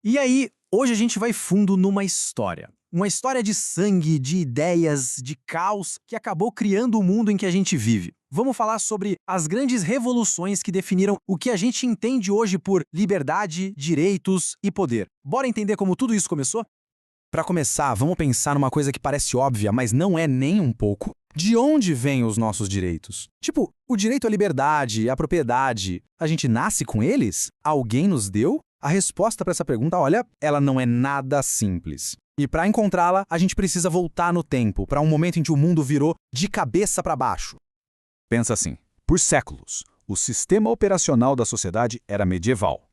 E aí, hoje a gente vai fundo numa história. Uma história de sangue, de ideias, de caos que acabou criando o mundo em que a gente vive. Vamos falar sobre as grandes revoluções que definiram o que a gente entende hoje por liberdade, direitos e poder. Bora entender como tudo isso começou? Para começar, vamos pensar numa coisa que parece óbvia, mas não é nem um pouco. De onde vêm os nossos direitos? Tipo, o direito à liberdade, à propriedade, a gente nasce com eles? Alguém nos deu? A resposta para essa pergunta, olha, ela não é nada simples. E para encontrá-la, a gente precisa voltar no tempo, para um momento em que o mundo virou de cabeça para baixo. Pensa assim, por séculos, o sistema operacional da sociedade era medieval.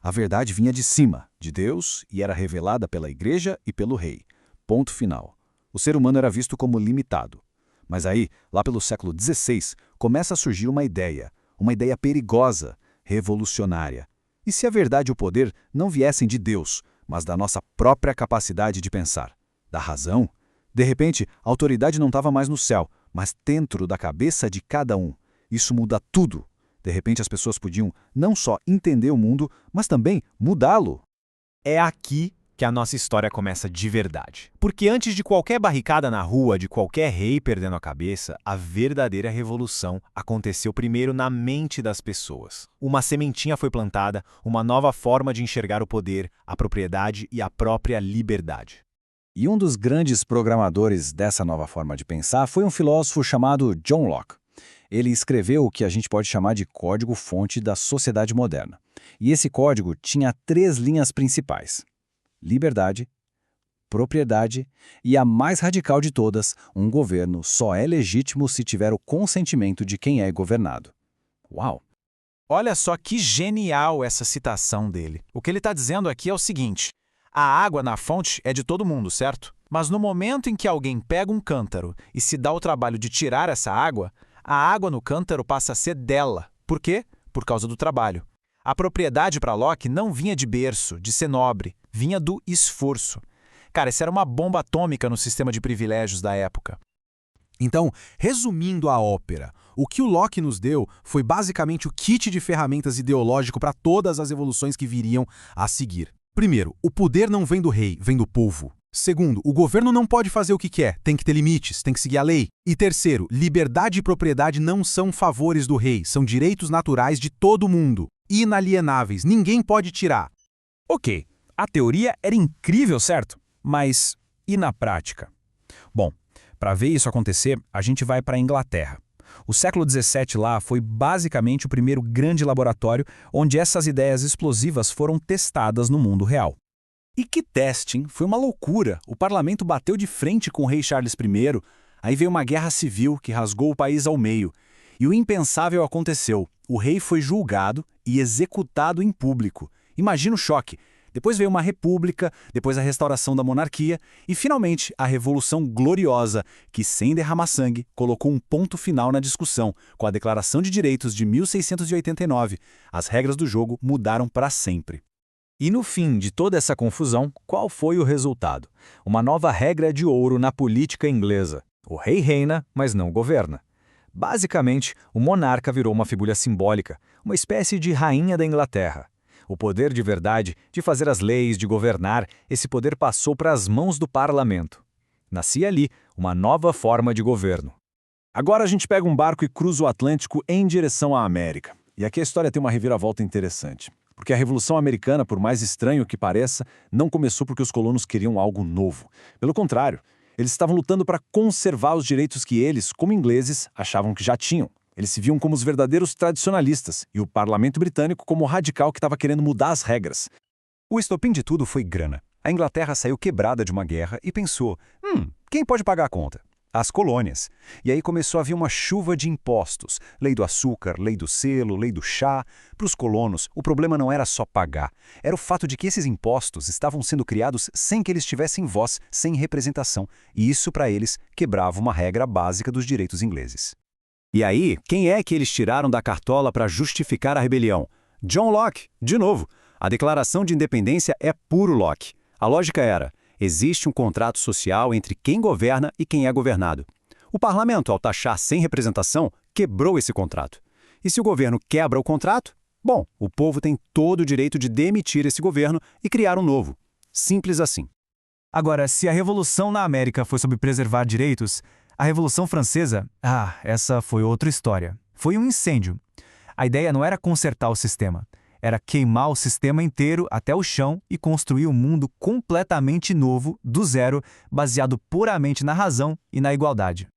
A verdade vinha de cima, de Deus, e era revelada pela igreja e pelo rei. Ponto final. O ser humano era visto como limitado. Mas aí, lá pelo século XVI, começa a surgir uma ideia perigosa, revolucionária. E se a verdade e o poder não viessem de Deus, mas da nossa própria capacidade de pensar, da razão? De repente, a autoridade não estava mais no céu, mas dentro da cabeça de cada um. Isso muda tudo. De repente, as pessoas podiam não só entender o mundo, mas também mudá-lo. É aqui que a nossa história começa de verdade. Porque antes de qualquer barricada na rua, de qualquer rei perdendo a cabeça, a verdadeira revolução aconteceu primeiro na mente das pessoas. Uma sementinha foi plantada, uma nova forma de enxergar o poder, a propriedade e a própria liberdade. E um dos grandes programadores dessa nova forma de pensar foi um filósofo chamado John Locke. Ele escreveu o que a gente pode chamar de código-fonte da sociedade moderna. E esse código tinha 3 linhas principais: liberdade, propriedade e, a mais radical de todas, um governo só é legítimo se tiver o consentimento de quem é governado. Uau! Olha só que genial essa citação dele. O que ele está dizendo aqui é o seguinte: a água na fonte é de todo mundo, certo? Mas no momento em que alguém pega um cântaro e se dá o trabalho de tirar essa água, a água no cântaro passa a ser dela. Por quê? Por causa do trabalho. A propriedade para Locke não vinha de berço, de ser nobre, vinha do esforço. Cara, essa era uma bomba atômica no sistema de privilégios da época. Então, resumindo a ópera, o que o Locke nos deu foi basicamente o kit de ferramentas ideológico para todas as evoluções que viriam a seguir. Primeiro, o poder não vem do rei, vem do povo. Segundo, o governo não pode fazer o que quer, tem que ter limites, tem que seguir a lei. E terceiro, liberdade e propriedade não são favores do rei, são direitos naturais de todo mundo, inalienáveis, ninguém pode tirar. Ok, a teoria era incrível, certo? Mas e na prática? Bom, para ver isso acontecer, a gente vai para a Inglaterra. O século XVII lá foi basicamente o primeiro grande laboratório onde essas ideias explosivas foram testadas no mundo real. E que teste, hein? Foi uma loucura. O parlamento bateu de frente com o rei Charles I, aí veio uma guerra civil que rasgou o país ao meio. E o impensável aconteceu. O rei foi julgado e executado em público. Imagina o choque. Depois veio uma república, depois a restauração da monarquia e, finalmente, a Revolução Gloriosa, que, sem derramar sangue, colocou um ponto final na discussão, com a Declaração de Direitos de 1689. As regras do jogo mudaram para sempre. E no fim de toda essa confusão, qual foi o resultado? Uma nova regra de ouro na política inglesa. O rei reina, mas não governa. Basicamente, o monarca virou uma figura simbólica, uma espécie de rainha da Inglaterra. O poder de verdade, de fazer as leis, de governar, esse poder passou para as mãos do parlamento. Nascia ali uma nova forma de governo. Agora a gente pega um barco e cruza o Atlântico em direção à América. E aqui a história tem uma reviravolta interessante. Porque a Revolução Americana, por mais estranho que pareça, não começou porque os colonos queriam algo novo. Pelo contrário, eles estavam lutando para conservar os direitos que eles, como ingleses, achavam que já tinham. Eles se viam como os verdadeiros tradicionalistas e o parlamento britânico como o radical que estava querendo mudar as regras. O estopim de tudo foi grana. A Inglaterra saiu quebrada de uma guerra e pensou, quem pode pagar a conta? As colônias. E aí começou a vir uma chuva de impostos. Lei do açúcar, lei do selo, lei do chá. Para os colonos, o problema não era só pagar. Era o fato de que esses impostos estavam sendo criados sem que eles tivessem voz, sem representação. E isso, para eles, quebrava uma regra básica dos direitos ingleses. E aí, quem é que eles tiraram da cartola para justificar a rebelião? John Locke, de novo. A Declaração de Independência é puro Locke. A lógica era: existe um contrato social entre quem governa e quem é governado. O parlamento, ao taxar sem representação, quebrou esse contrato. E se o governo quebra o contrato, Bom, o povo tem todo o direito de demitir esse governo e criar um novo. Simples assim. Agora, se a Revolução na América foi sobre preservar direitos, a Revolução Francesa, essa foi outra história. Foi um incêndio. A ideia não era consertar o sistema, era queimar o sistema inteiro até o chão e construir um mundo completamente novo, do zero, baseado puramente na razão e na igualdade.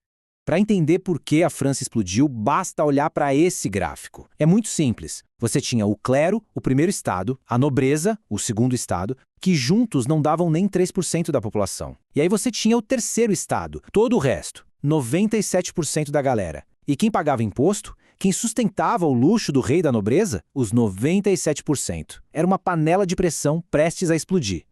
Para entender por que a França explodiu, basta olhar para esse gráfico. É muito simples. Você tinha o clero, o primeiro estado, a nobreza, o segundo estado, que juntos não davam nem 3% da população. E aí você tinha o terceiro estado, todo o resto, 97% da galera. E quem pagava imposto? Quem sustentava o luxo do rei da nobreza? Os 97%. Era uma panela de pressão prestes a explodir.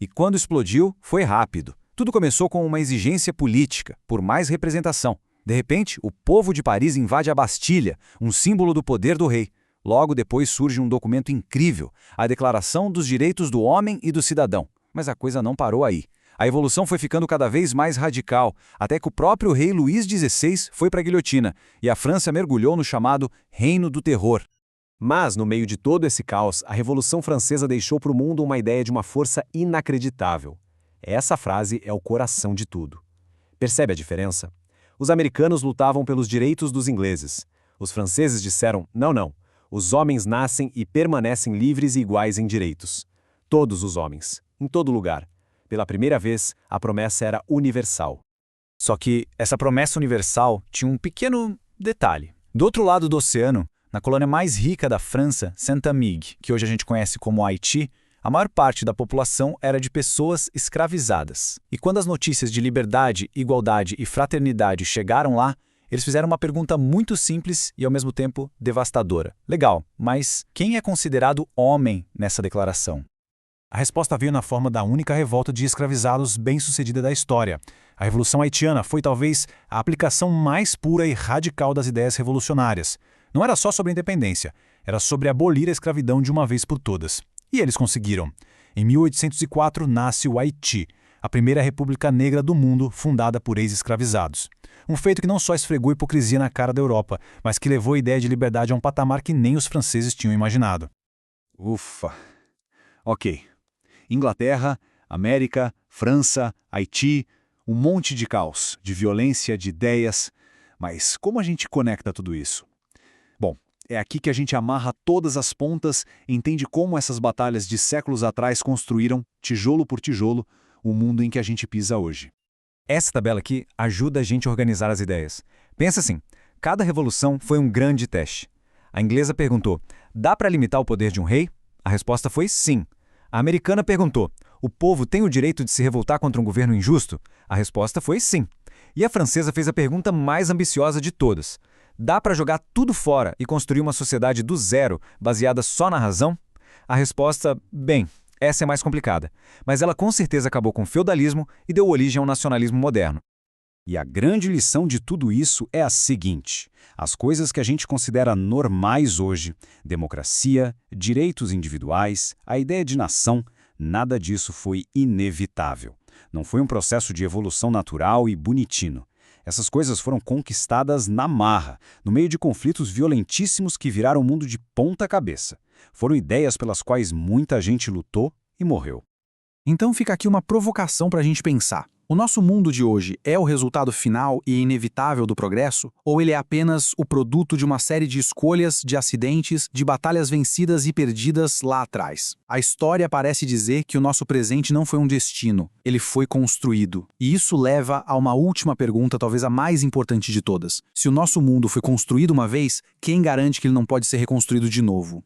E quando explodiu, foi rápido. Tudo começou com uma exigência política, por mais representação. De repente, o povo de Paris invade a Bastilha, um símbolo do poder do rei. Logo depois surge um documento incrível, a Declaração dos Direitos do Homem e do Cidadão. Mas a coisa não parou aí. A evolução foi ficando cada vez mais radical, até que o próprio rei Luís XVI foi para a guilhotina, e a França mergulhou no chamado Reino do Terror. Mas, no meio de todo esse caos, a Revolução Francesa deixou para o mundo uma ideia de uma força inacreditável. Essa frase é o coração de tudo. Percebe a diferença? Os americanos lutavam pelos direitos dos ingleses. Os franceses disseram, não, os homens nascem e permanecem livres e iguais em direitos. Todos os homens, em todo lugar. Pela primeira vez, a promessa era universal. Só que essa promessa universal tinha um pequeno detalhe. Do outro lado do oceano, na colônia mais rica da França, Saint-Amigues, que hoje a gente conhece como Haiti, a maior parte da população era de pessoas escravizadas. E quando as notícias de liberdade, igualdade e fraternidade chegaram lá, eles fizeram uma pergunta muito simples e, ao mesmo tempo, devastadora. Legal, mas quem é considerado homem nessa declaração? A resposta veio na forma da única revolta de escravizados bem-sucedida da história. A Revolução Haitiana foi talvez a aplicação mais pura e radical das ideias revolucionárias. Não era só sobre a independência, era sobre abolir a escravidão de uma vez por todas. E eles conseguiram. Em 1804 nasce o Haiti, a primeira república negra do mundo fundada por ex-escravizados. Um feito que não só esfregou hipocrisia na cara da Europa, mas que levou a ideia de liberdade a um patamar que nem os franceses tinham imaginado. Ufa. Ok. Inglaterra, América, França, Haiti, um monte de caos, de violência, de ideias. Mas como a gente conecta tudo isso? Bom, é aqui que a gente amarra todas as pontas e entende como essas batalhas de séculos atrás construíram, tijolo por tijolo, o mundo em que a gente pisa hoje. Essa tabela aqui ajuda a gente a organizar as ideias. Pensa assim, cada revolução foi um grande teste. A inglesa perguntou, dá para limitar o poder de um rei? A resposta foi sim. A americana perguntou, o povo tem o direito de se revoltar contra um governo injusto? A resposta foi sim. E a francesa fez a pergunta mais ambiciosa de todas. Dá para jogar tudo fora e construir uma sociedade do zero, baseada só na razão? A resposta, bem, essa é mais complicada. Mas ela com certeza acabou com o feudalismo e deu origem ao nacionalismo moderno. E a grande lição de tudo isso é a seguinte: as coisas que a gente considera normais hoje, democracia, direitos individuais, a ideia de nação, nada disso foi inevitável. Não foi um processo de evolução natural e bonitinho. Essas coisas foram conquistadas na marra, no meio de conflitos violentíssimos que viraram o mundo de ponta cabeça. Foram ideias pelas quais muita gente lutou e morreu. Então fica aqui uma provocação para a gente pensar. O nosso mundo de hoje é o resultado final e inevitável do progresso? Ou ele é apenas o produto de uma série de escolhas, de acidentes, de batalhas vencidas e perdidas lá atrás? A história parece dizer que o nosso presente não foi um destino, ele foi construído. E isso leva a uma última pergunta, talvez a mais importante de todas. Se o nosso mundo foi construído uma vez, quem garante que ele não pode ser reconstruído de novo?